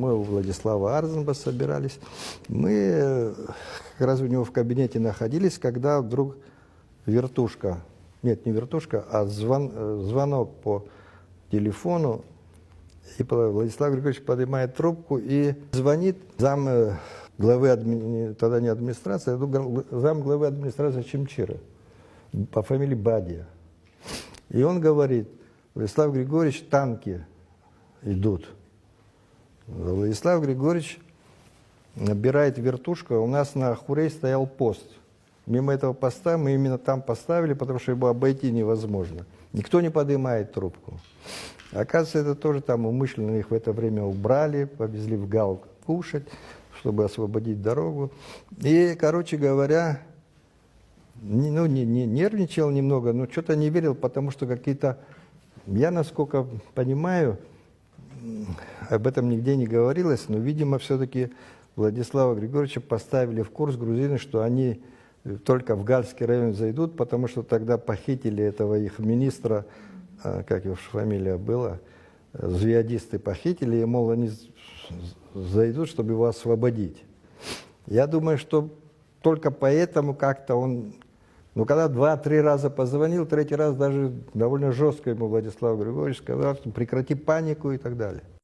Мы у Владислава Арзенба собирались. Мы как раз у него в кабинете находились, когда вдруг вертушка, нет, не вертушка, а звонок по телефону, и Владислав Григорьевич поднимает трубку и звонит зам главы, тогда не администрации, а зам главы администрации Чимчира по фамилии Бадья. И он говорит: Владислав Григорьевич, танки идут. Владислав Григорьевич набирает вертушку, у нас на Хурей стоял пост. Мимо этого поста мы именно там поставили, потому что его обойти невозможно. Никто не поднимает трубку. Оказывается, это тоже там умышленно их в это время убрали, повезли в Гал кушать, чтобы освободить дорогу. И, короче говоря, не нервничал немного, но что-то не верил, потому что какие-то, я насколько понимаю, об этом нигде не говорилось, но, видимо, все-таки Владислава Григорьевича поставили в курс грузины, что они только в Гальский район зайдут, потому что тогда похитили этого их министра, как его фамилия была, звиадисты похитили, и, мол, они зайдут, чтобы его освободить. Я думаю, что только поэтому как-то он, ну, когда 2-3 раза позвонил, 3-й раз даже довольно жестко ему Владислав Григорьевич сказал, что прекрати панику и так далее.